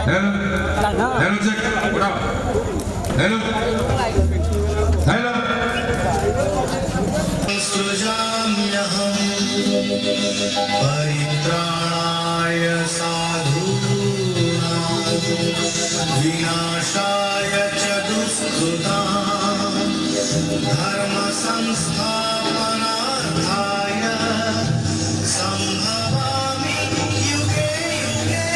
Hello, check. What up? Hello. Hello. परित्राणाय साधूनां विनाशाय च दुष्कृतां धर्म संस्थापनार्थाय संभवामि युगे युगे।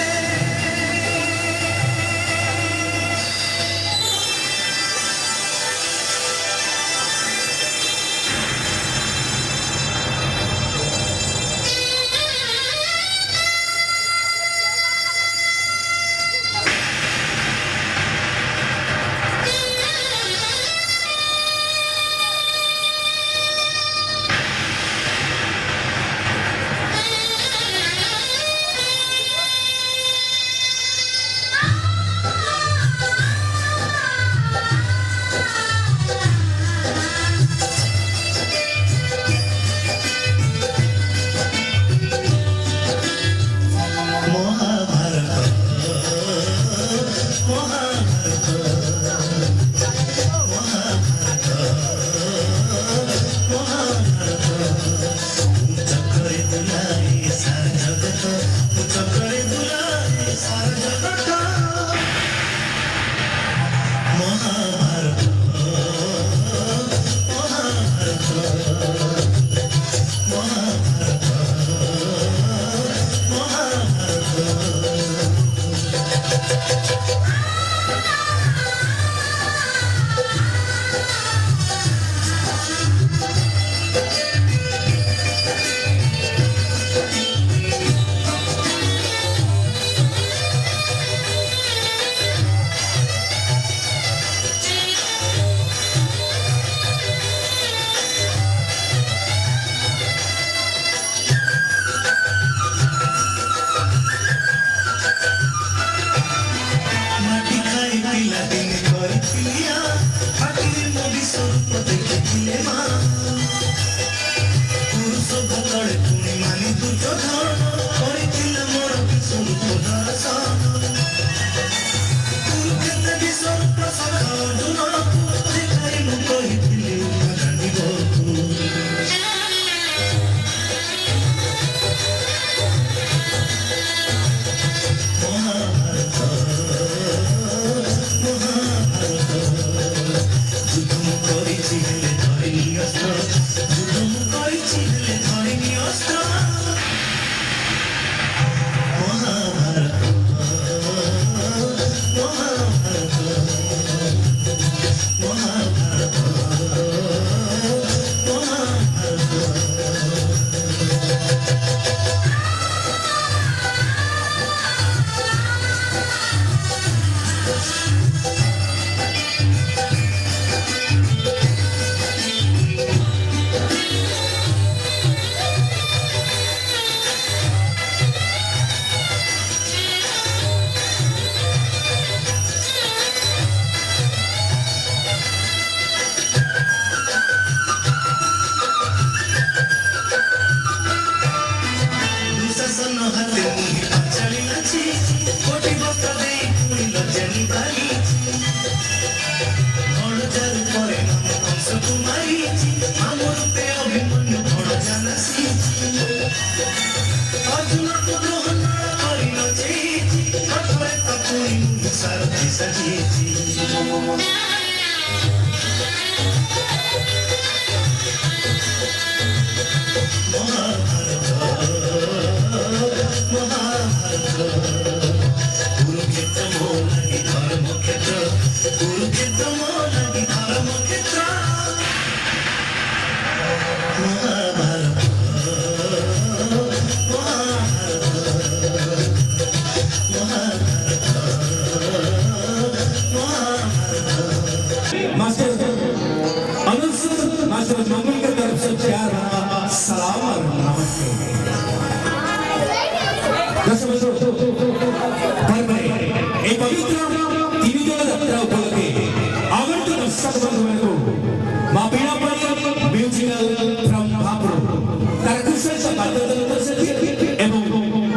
এবং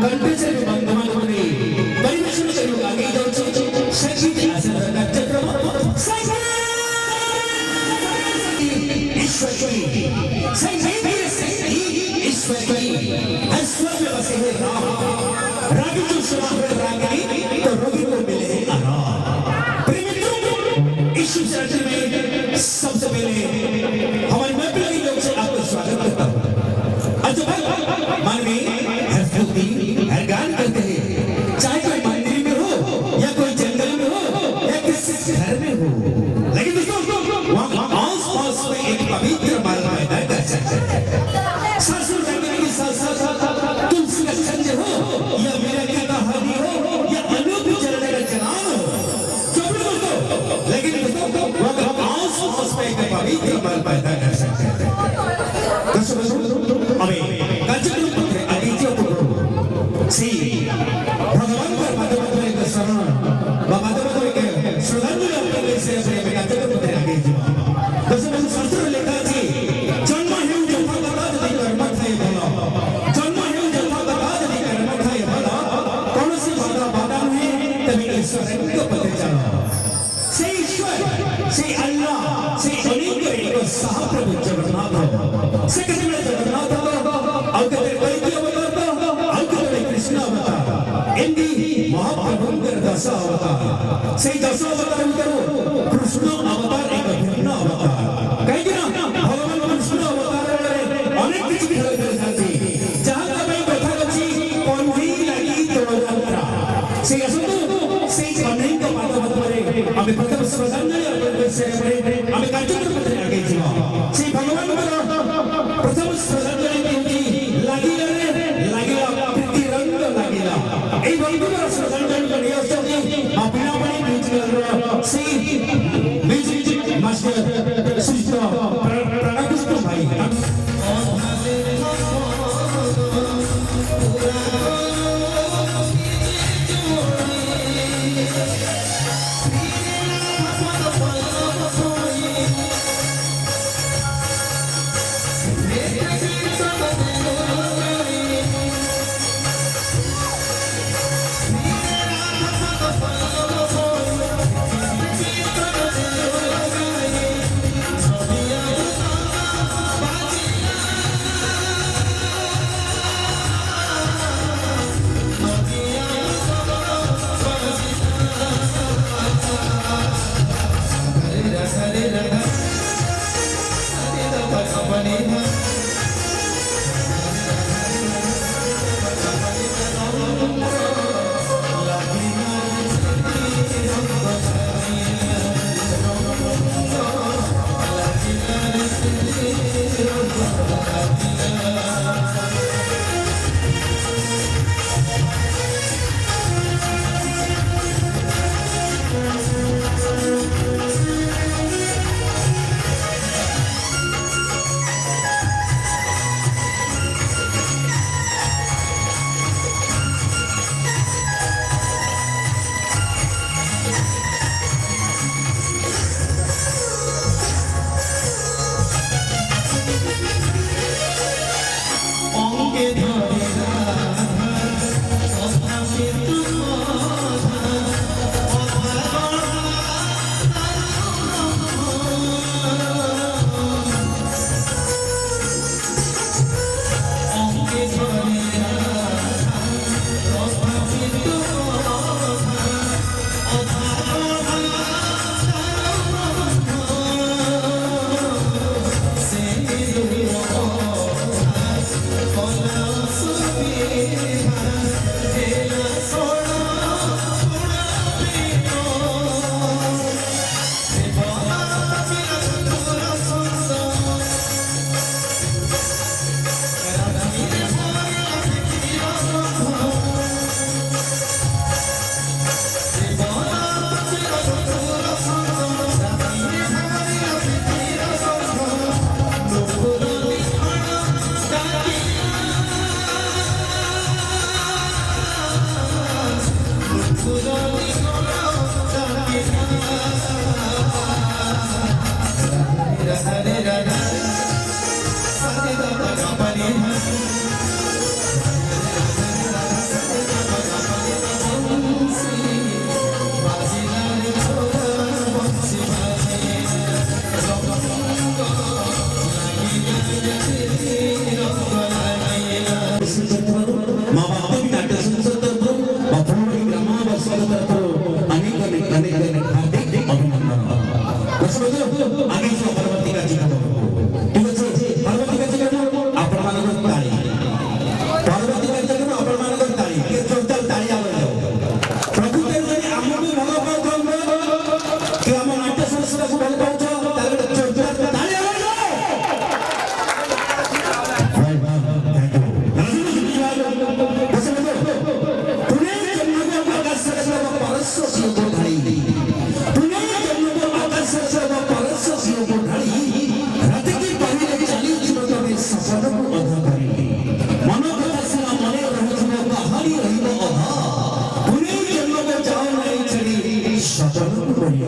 কন্টেস্টেন্ট বন্ধু বান্ধব परिवेशन कमाल पैदा कर सकते हैं दर्शक हमें कार्यक्रम में आगे चलते सी भगवान का माध्यम से एक शरण माध्यम से एक श्रद्धांजलि अपने से अपने कार्यक्रम में आगे दर्शक शास्त्र लिखा जी जन्म है जन्म का यदि कर्म थे भला जन्म है जन्म का यदि कर्म थे भला कौन सी बाधा नहीं तभी ईश्वर को पता चला से ईश्वर से अल्लाह से अनेक एक सहाप्रभु जगन्नाथ से कहते हैं जगन्नाथ और कहते हैं कोई अवतार और कहते हैं कृष्ण अवतार इंदी महाप्रभु के दस अवतार से दस अवतार करो कृष्ण अवतार एक भिन्न अवतार कहीं ना भगवान कृष्ण अवतार अनेक किसी भी हल कर जाती जहाँ का भाई बैठा बची कौन भी लगी तो यात्रा से असुतु से अनेक का माता बतरे हमें प्रथम श्रद्धांजलि अर्पण से हमें कार्यक्रम में आगे जीवा से भगवान का प्रथम श्रद्धांजलि की लागिला प्रीति रंग लागिला ए बंधु का श्रद्धांजलि का नियम से अपना बड़ी म्यूजिक से म्यूजिक मास्टर सुचित्रा प्रणकुष्ट भाई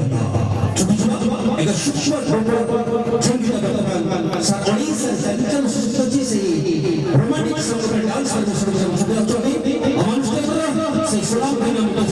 होता छोटा एक सूक्ष्म संगीत बता सा ओडिशा संचलन सुस्तजी से रोमांटिक सॉन्ग में डांस करते सुनते चोटी अमन से सुनाम देना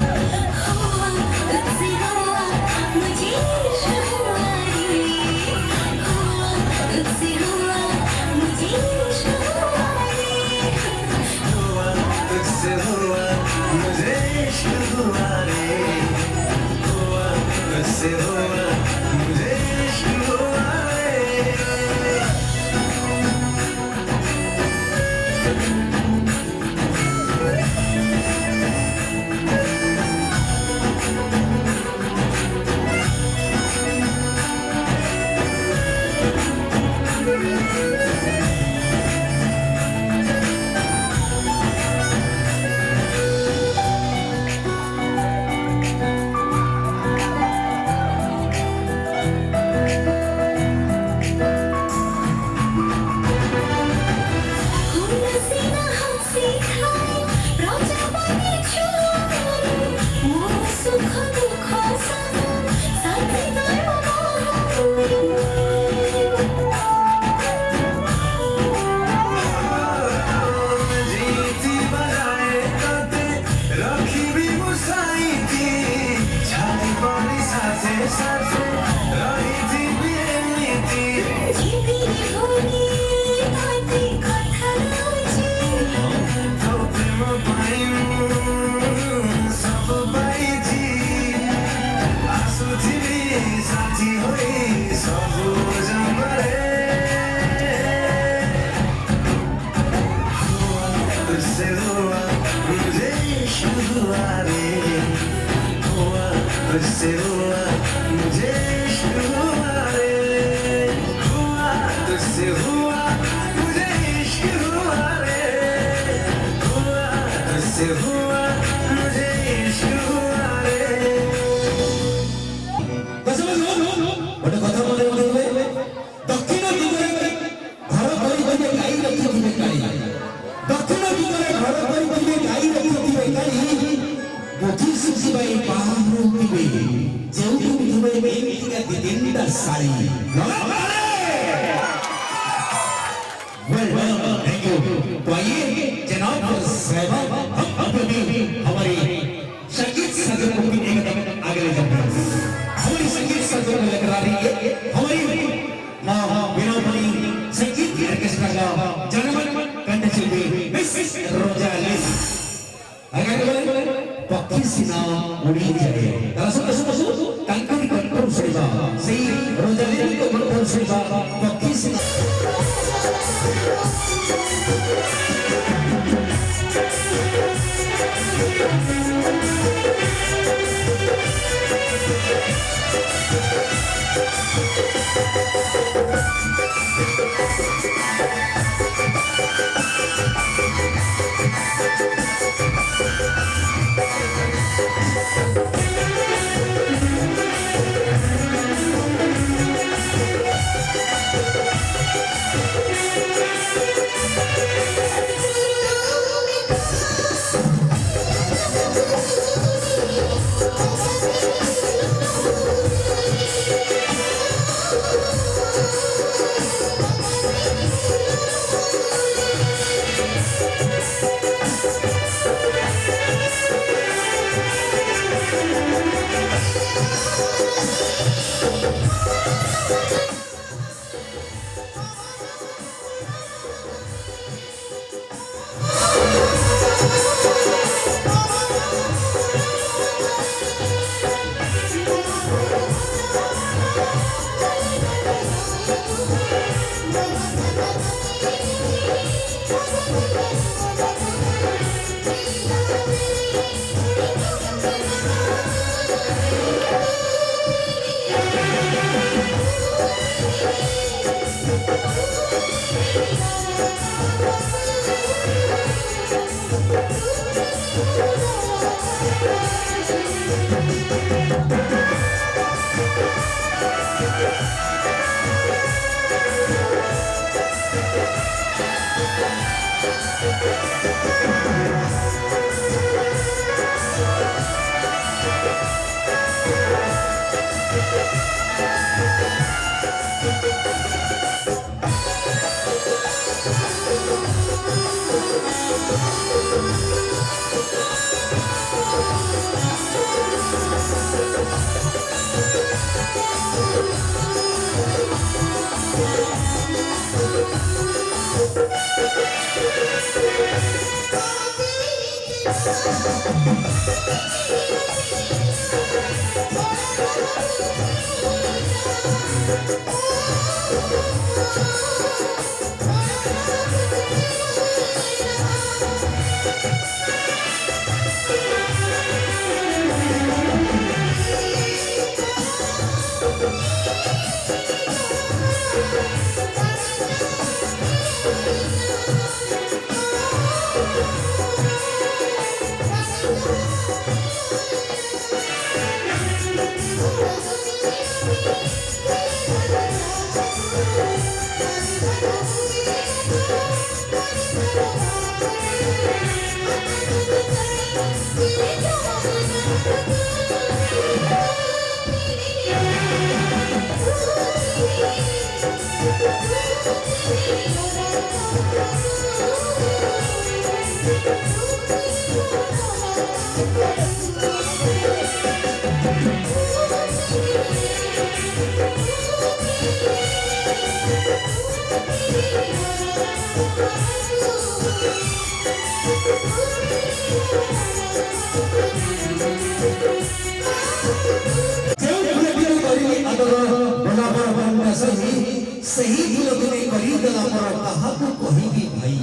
सही लोगने करी गला पर काहाकू कहिबी भाई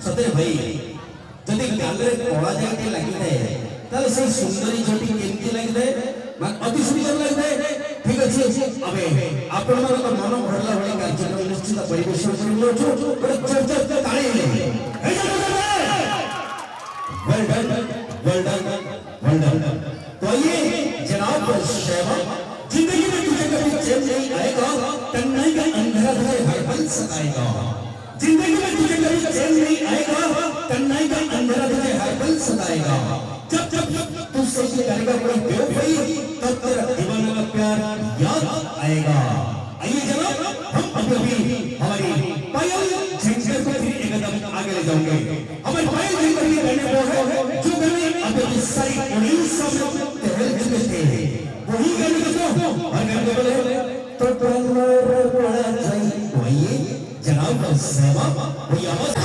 सते भाई जदि गालरे कळा जायते लागि थाए ताले से सुंदरी झोटी केमती लागि थाए अति सुंदर लागि थाए ठीक अछि अबे आपण मन मन भरला भली कार्यक्रम निश्चित परिवेशन करिलो छु पर चर्चा ताळी ले वेल डन तो ये जनाब शहबा जिंदगी में तुझे कभी चैन नहीं आएगा तन्हाई का अंधेरा तुझे हर पल सताएगा जिंदगी में तुझे कभी चैन नहीं आएगा तन्हाई का अंधेरा तुझे हर पल सताएगा जब तू सोचने करेगा कोई बेवफाई तब तेरा दीवाना का प्यार याद आएगा आइए जनाब हम अभी हमारी पायल झंझर को फिर एक कदम आगे ले जाएंगे हमारी पायल झंझर की गाने वो है जो गाने अभी सारी उन्नीस सौ में टहल चुके थे वही गाने को और गाने बोले तो परार पड़ा जाए वही जनाब सेवा वही आवाज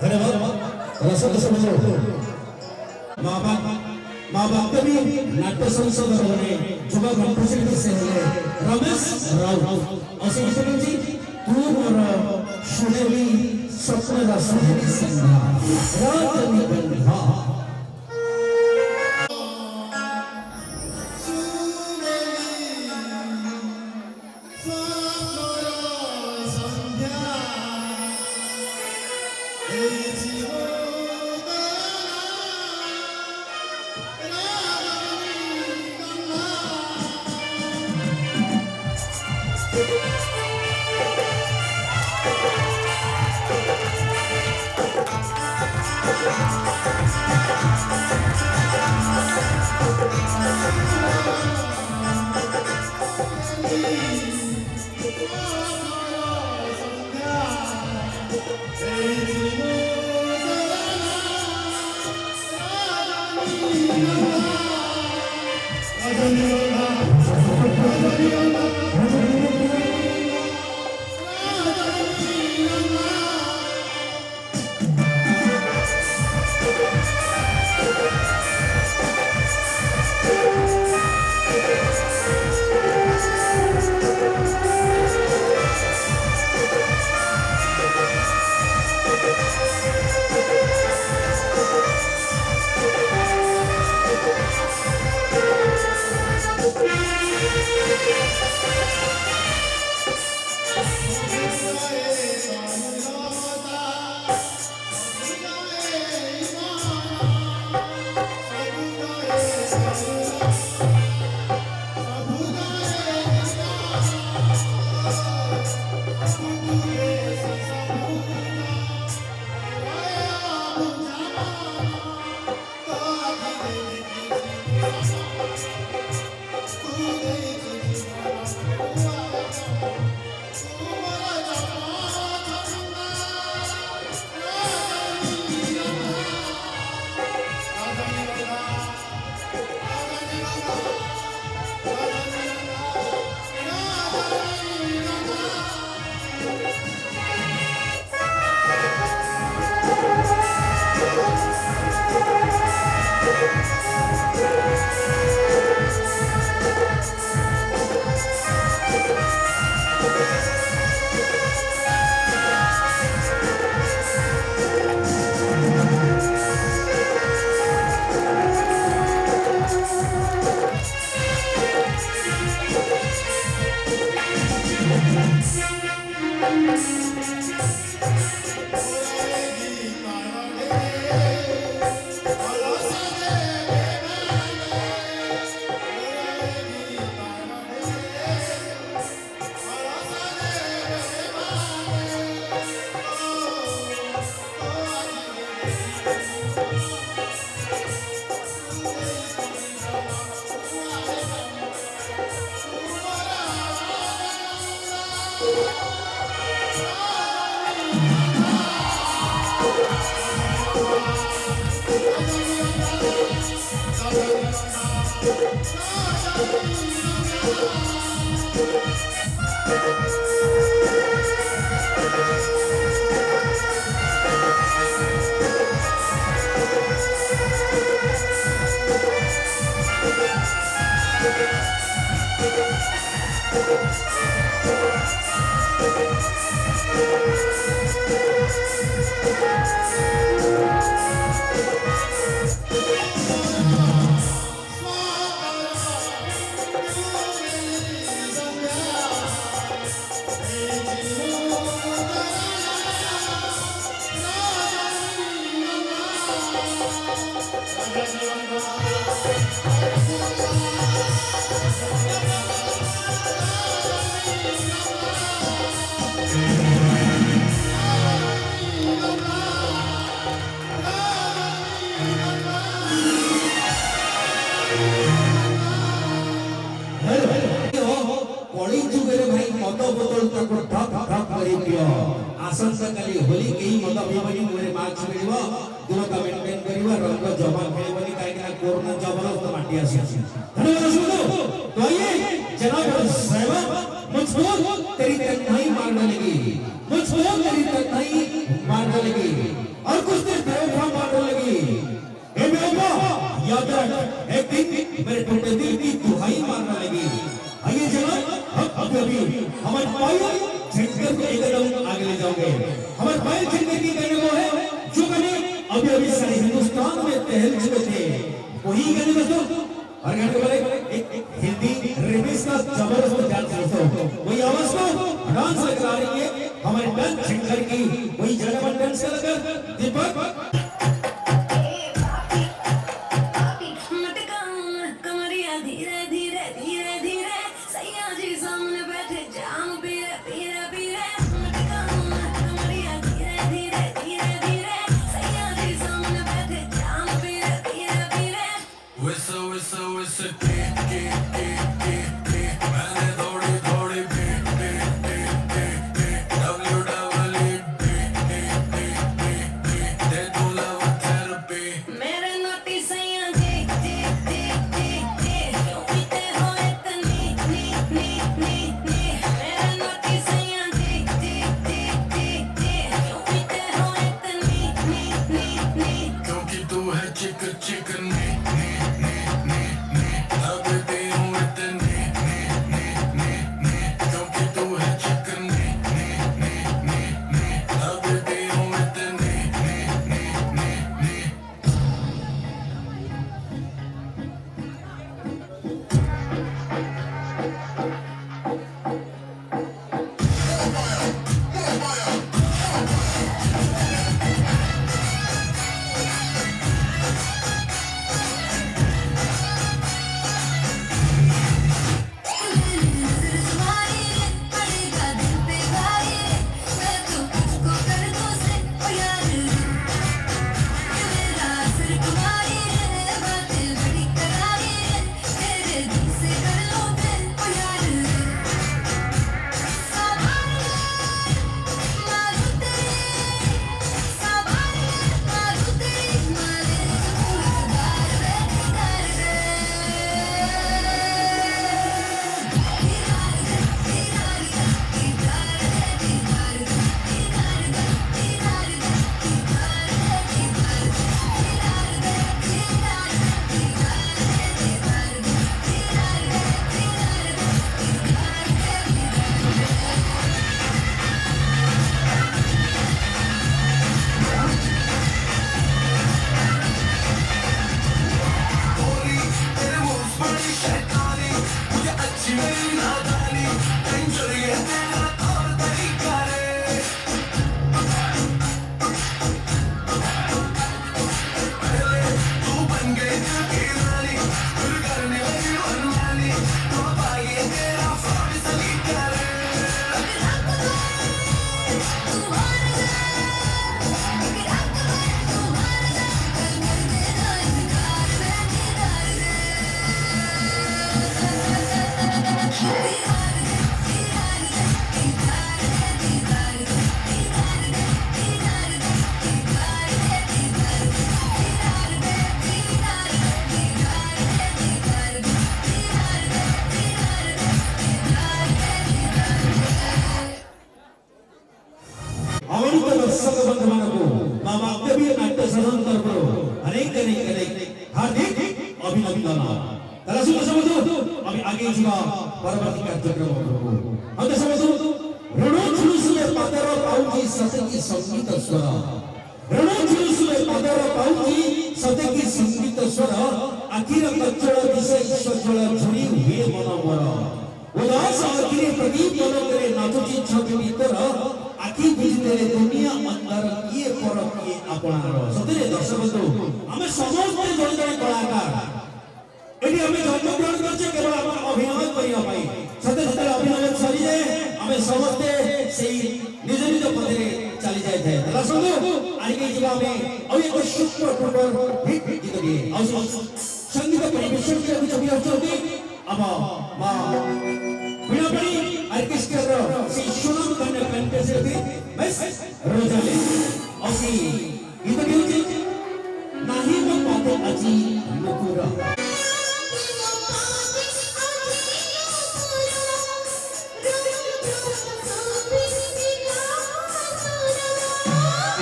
धन्यवाद रसद समजो माँ बाप के भी नाट्य संशोधन होने जुबा कंपोजिटर से होने रमेश राव असी जी तू मोर सुनेली स्वप्न दा सुनेली संगा रात निबंधा आसंता काली होली केही मत पिबनी मोरे मार्क्स मिलिबो दूरता मेंटेन करिबो रंग जमा खेलिबनी काई ना कोरोना जबरदस्त माटी आसी धन्यवाद सुनो तो ये जनाब साहब मुझको तेरी तन्हाई मारने लगी मुझको तेरी तन्हाई मारने लगी और कुछ देर बेवफा मारने लगी। हे बेवफा, याद रख एक दिन मेरे टूटे दिल की दुहाई मारने लगी। आइए जनाब, अब अभी हमारे भाई झंझकर को एक कदम आगे ले जाओगे। हमारे भाई झंझकर की कहने को है जो गाने अभी अभी सारे हिंदुस्तान में तहल चुके थे, वही गाने दोस्तों। हर गाने के बारे एक हिंदी रिमिक्स का जबरदस्त डांस दोस्तों, वही आवाज को डांस लगा रही है हमारे डांस झंझकर की, वही जगह पर डांस लगा दीपक।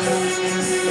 Thank you.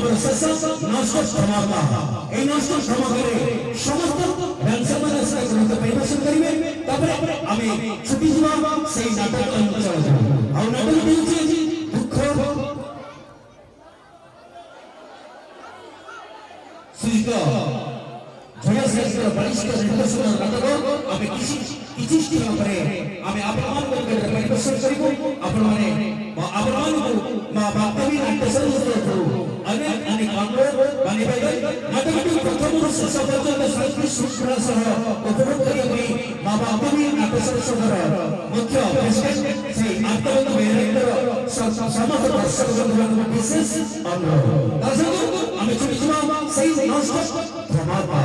Kita শেষ নষ্ট ক্ষমতা এই নষ্ট ক্ষমা করে সমস্ত ব্যবসা মানুষ পরিবেশন করিবে তারপরে আমি ছুটি যাব সেই নাটক অঞ্চল আর নাটক দিয়েছি দুঃখ সুজিত ঝড়া শেষ বলিষ্ঠ নির্দেশনা নাটক আমি କିଛି ଉପରେ ଆମେ ଆପଣମାନଙ୍କ ପରିବେଷଣ କରିବୁ ଆପଣମାନେ ଆପଣମାନଙ୍କୁ ବାକ୍ତବୀ ନାଟ୍ୟ ସଂସ୍କୃତିରୁ ଅନେକ ଅନୁରୋଧ ମାନିପାରିବେ ନାଟକଟି ପ୍ରଥମରୁ ଶେଷ ପର୍ଯ୍ୟନ୍ତ ଶାନ୍ତି ଶୃଙ୍ଖଳା ସହ ଉପଭୋଗ କରିବା ପାଇଁ ବାକ୍ତବୀ ନାଟ୍ୟ ସଂସ୍କୃତିର ମୁଖ୍ୟ ପ୍ରେସିଡେଣ୍ଟ ଶ୍ରୀ ଆର୍ତ୍ତବନ୍ଦ ମେହେରଙ୍କର ସମସ୍ତ ଦର୍ଶକ ବନ୍ଧୁମାନଙ୍କୁ ବିଶେଷ ଅନୁରୋଧ ତା ସହିତ ଆମେ ଛୁଟି ଯିବା ସେଇ ନଷ୍ଟ ଧର୍ମାତ୍ମା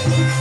Thank you.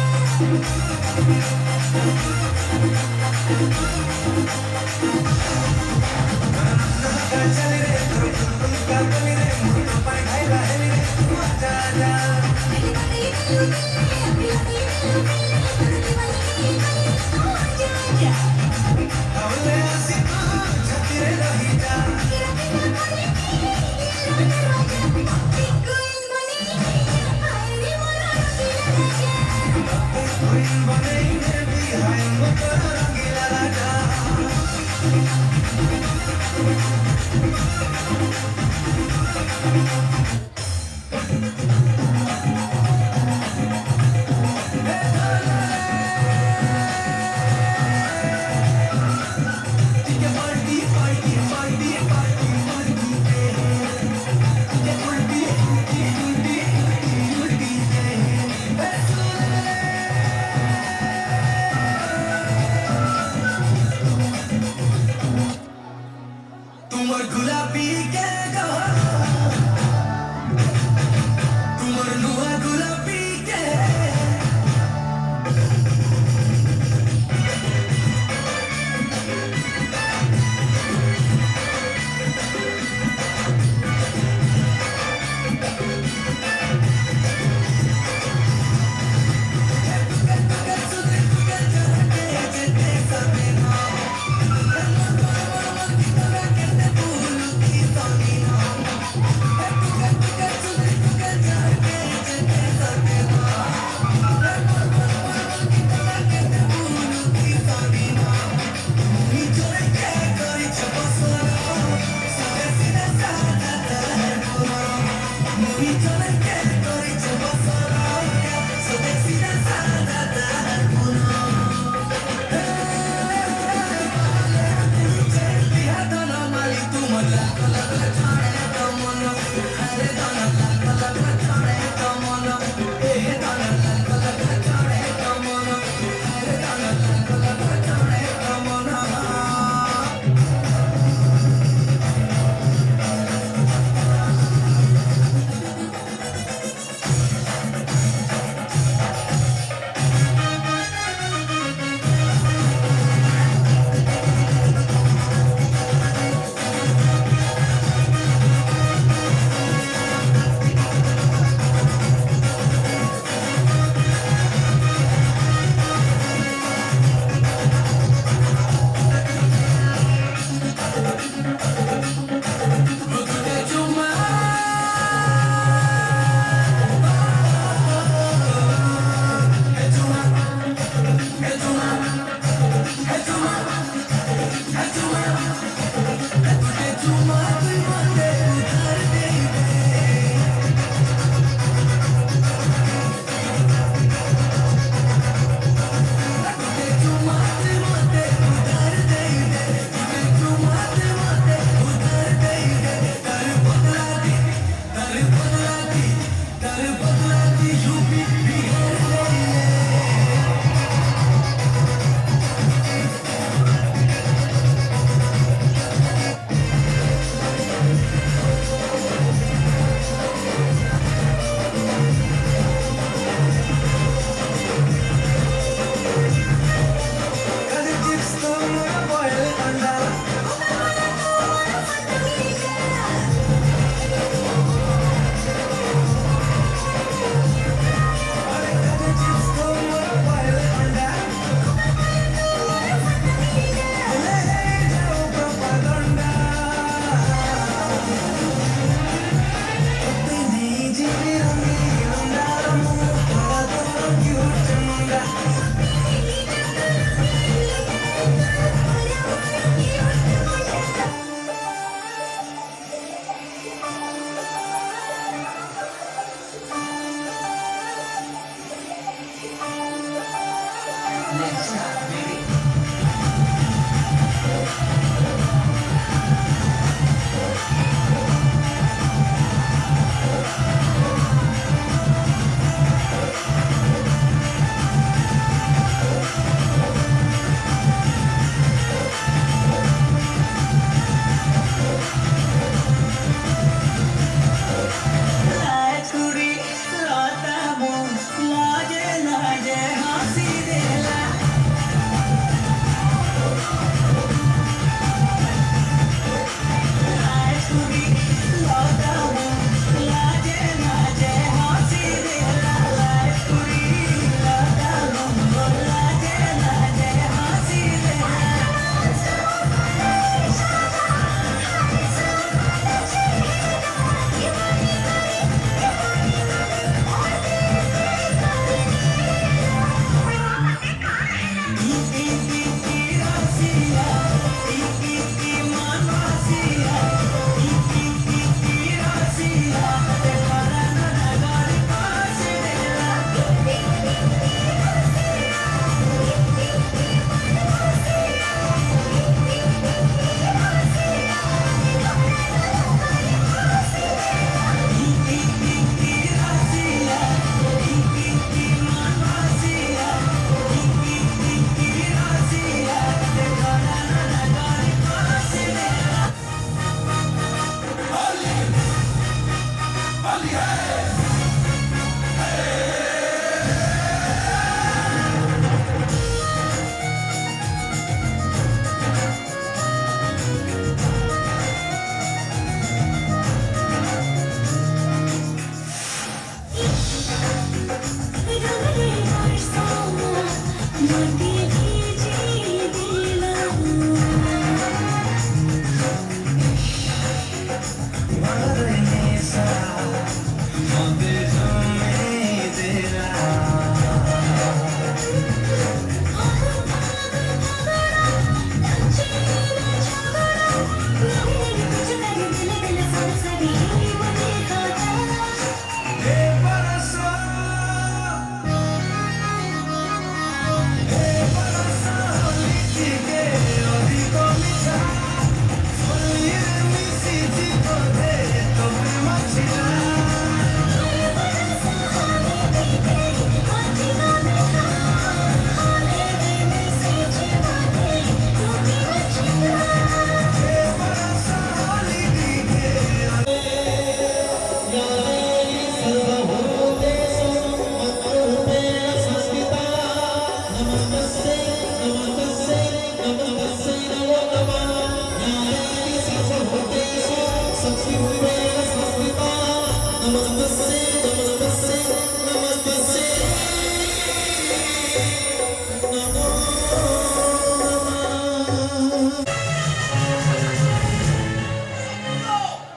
Hallelujah.